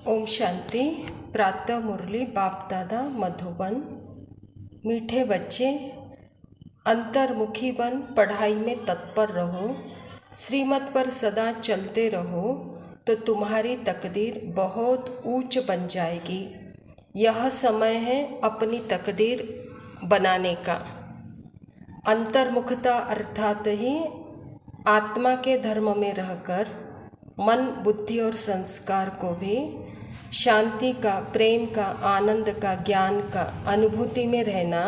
ओम शांति। प्रातः मुरली बाप दादा मधुबन। मीठे बच्चे, अंतर्मुखी बन पढ़ाई में तत्पर रहो, श्रीमत पर सदा चलते रहो तो तुम्हारी तकदीर बहुत ऊंच बन जाएगी। यह समय है अपनी तकदीर बनाने का। अंतर्मुखता अर्थात ही आत्मा के धर्म में रहकर मन, बुद्धि और संस्कार को भी शांति का, प्रेम का, आनंद का, ज्ञान का अनुभूति में रहना,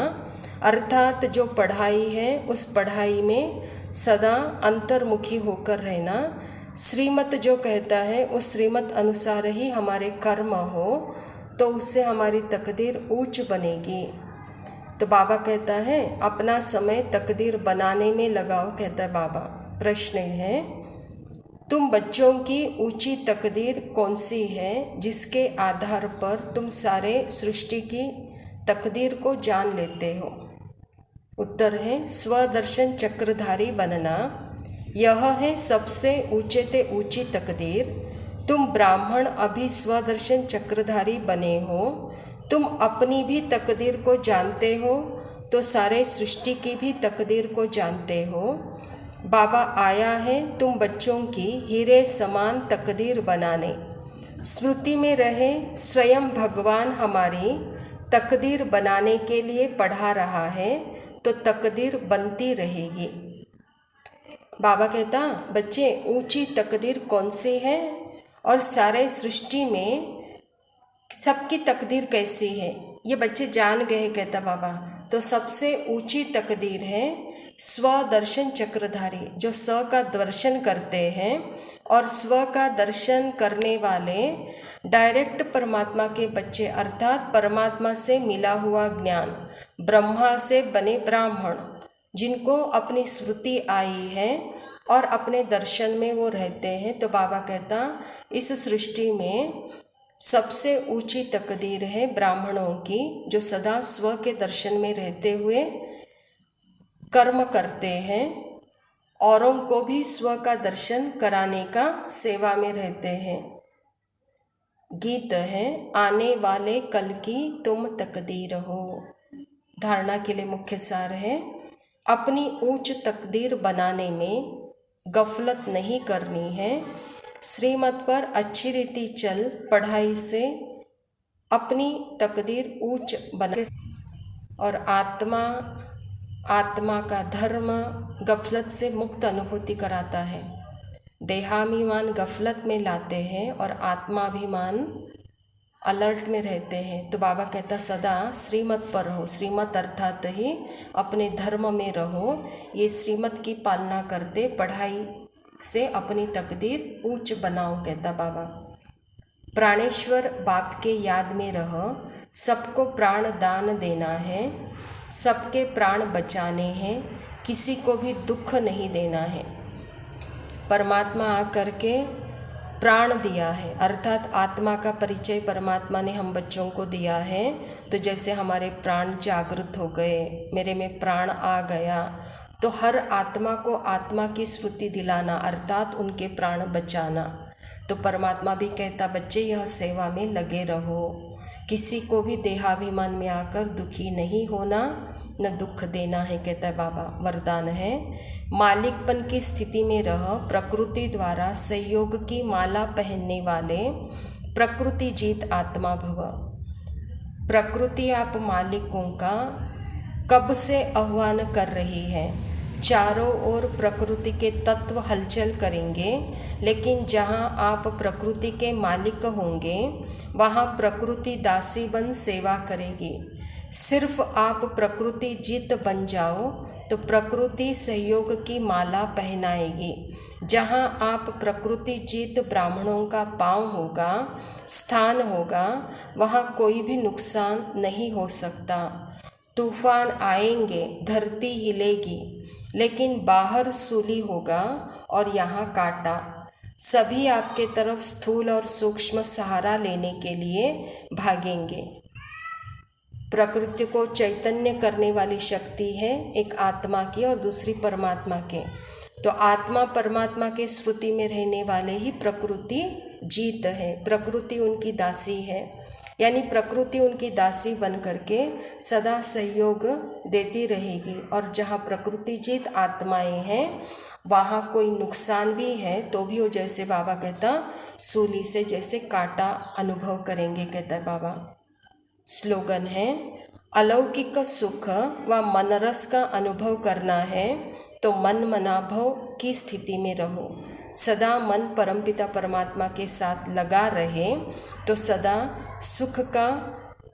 अर्थात जो पढ़ाई है उस पढ़ाई में सदा अंतर्मुखी होकर रहना। श्रीमत जो कहता है उस श्रीमत अनुसार ही हमारे कर्म हो तो उससे हमारी तकदीर ऊंच बनेगी। तो बाबा कहता है अपना समय तकदीर बनाने में लगाओ, कहता है बाबा। प्रश्न है, तुम बच्चों की ऊंची तकदीर कौन सी है जिसके आधार पर तुम सारे सृष्टि की तकदीर को जान लेते हो? उत्तर है स्वदर्शन चक्रधारी बनना। यह है सबसे ऊंचे ते ऊंची तकदीर। तुम ब्राह्मण अभी स्वदर्शन चक्रधारी बने हो, तुम अपनी भी तकदीर को जानते हो तो सारे सृष्टि की भी तकदीर को जानते हो। बाबा आया है तुम बच्चों की हीरे समान तकदीर बनाने। स्मृति में रहे स्वयं भगवान हमारी तकदीर बनाने के लिए पढ़ा रहा है तो तकदीर बनती रहेगी। बाबा कहता बच्चे ऊंची तकदीर कौन सी है और सारे सृष्टि में सबकी तकदीर कैसी है ये बच्चे जान गए, कहता बाबा। तो सबसे ऊंची तकदीर है स्वदर्शन चक्रधारी, जो स्व का दर्शन करते हैं और स्व का दर्शन करने वाले डायरेक्ट परमात्मा के बच्चे, अर्थात परमात्मा से मिला हुआ ज्ञान, ब्रह्मा से बने ब्राह्मण, जिनको अपनी स्मृति आई है और अपने दर्शन में वो रहते हैं। तो बाबा कहता इस सृष्टि में सबसे ऊंची तकदीर है ब्राह्मणों की, जो सदा स्व के दर्शन में रहते हुए कर्म करते हैं, औरों को भी स्व का दर्शन कराने का सेवा में रहते हैं। गीत है आने वाले कल की तुम तकदीर हो। धारणा के लिए मुख्य सार है अपनी ऊंच तकदीर बनाने में गफलत नहीं करनी है। श्रीमत पर अच्छी रीति चल, पढ़ाई से अपनी तकदीर ऊंच बना और आत्मा का धर्म गफलत से मुक्त अनुभूति कराता है। देहाभिमान गफलत में लाते हैं और आत्माभिमान अलर्ट में रहते हैं। तो बाबा कहता सदा श्रीमत पर रहो। श्रीमत अर्थात ही अपने धर्म में रहो। ये श्रीमत की पालना करते पढ़ाई से अपनी तकदीर ऊंच बनाओ, कहता बाबा। प्राणेश्वर बाप के याद में रहो। सबको प्राण दान देना है, सबके प्राण बचाने हैं, किसी को भी दुख नहीं देना है। परमात्मा आकर के प्राण दिया है, अर्थात आत्मा का परिचय परमात्मा ने हम बच्चों को दिया है। तो जैसे हमारे प्राण जागृत हो गए, मेरे में प्राण आ गया, तो हर आत्मा को आत्मा की स्मृति दिलाना, अर्थात उनके प्राण बचाना। तो परमात्मा भी कहता बच्चे यह सेवा में लगे रहो, किसी को भी देहाभिमान में आकर दुखी नहीं होना, न दुख देना है, कहता है बाबा। वरदान है मालिकपन की स्थिति में रह, प्रकृति द्वारा सहयोग की माला पहनने वाले प्रकृति जीत आत्मा भव। प्रकृति आप मालिकों का कब से आह्वान कर रही है। चारों ओर प्रकृति के तत्व हलचल करेंगे, लेकिन जहाँ आप प्रकृति के मालिक होंगे वहाँ प्रकृति दासी बन सेवा करेगी। सिर्फ आप प्रकृति जीत बन जाओ तो प्रकृति सहयोग की माला पहनाएगी। जहाँ आप प्रकृति जीत ब्राह्मणों का पांव होगा, स्थान होगा, वहाँ कोई भी नुकसान नहीं हो सकता। तूफान आएंगे, धरती हिलेगी, लेकिन बाहर सूली होगा और यहाँ कांटा। सभी आपके तरफ स्थूल और सूक्ष्म सहारा लेने के लिए भागेंगे। प्रकृति को चैतन्य करने वाली शक्ति है, एक आत्मा की और दूसरी परमात्मा के। तो आत्मा परमात्मा के स्मृति में रहने वाले ही प्रकृति जीत है, प्रकृति उनकी दासी है। यानी प्रकृति उनकी दासी बन करके सदा सहयोग देती रहेगी। और जहाँ प्रकृति जीत आत्माएं हैं वहाँ कोई नुकसान भी है तो भी वो, जैसे बाबा कहता, सूली से जैसे काटा अनुभव करेंगे, कहता है बाबा। स्लोगन है, अलौकिक सुख व मनरस का अनुभव करना है तो मन मनाभव की स्थिति में रहो। सदा मन परमपिता परमात्मा के साथ लगा रहे तो सदा सुख का,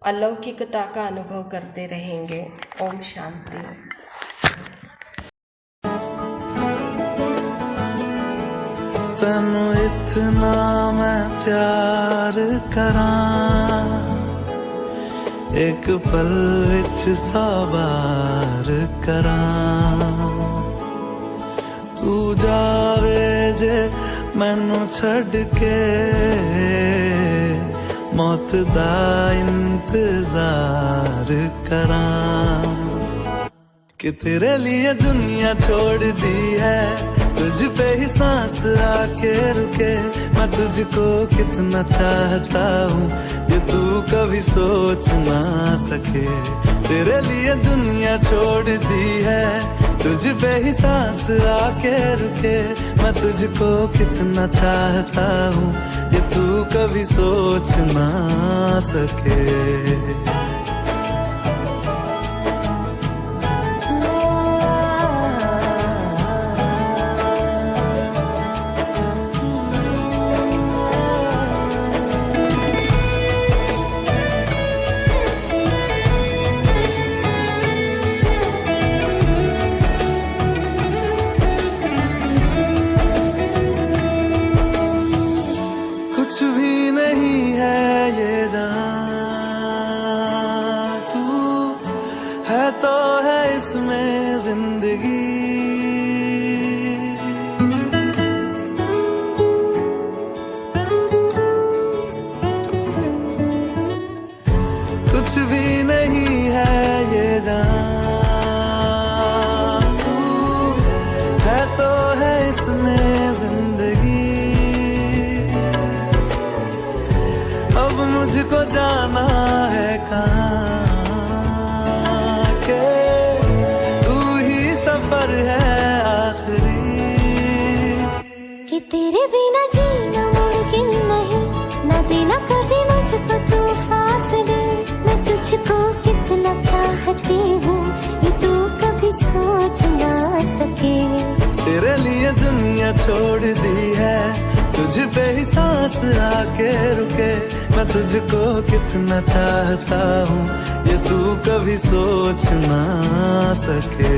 अलौकिकता का अनुभव करते रहेंगे। ओम शांति। तनु इतना मैं प्यार करां, एक पल विच साबार करां। तू जावे जे मैनू छड़ के, मौत दा इंतजार करां। कि तेरे लिए दुनिया छोड़ दी है, तुझ पे ही सांस आके रुके। मैं तुझको कितना चाहता हूँ ये तू कभी सोच ना सके। तेरे लिए दुनिया छोड़ दी है, तुझ पे ही सांस आके रुके। मैं तुझको कितना चाहता हूँ ये तू कभी सोच ना सके। कुछ भी नहीं है ये जहां, तू है तो है इसमें जिंदगी। कुछ भी नहीं है ये जहां, तू है तो है इसमें जिंदगी। अब मुझको जाना है कहाँ के तू ही सफर है आखिरी। कि तेरे बिना जीना मुमकिन नहीं, न देना कभी मुझको तू फासले। मैं तुझको कितना चाहती हूँ ये तू कभी सोच ना सके। तेरे लिए दुनिया छोड़ दी है, तुझ पे ही सांस आके रुके। मैं तुझको कितना चाहता हूँ ये तू कभी सोच ना सके।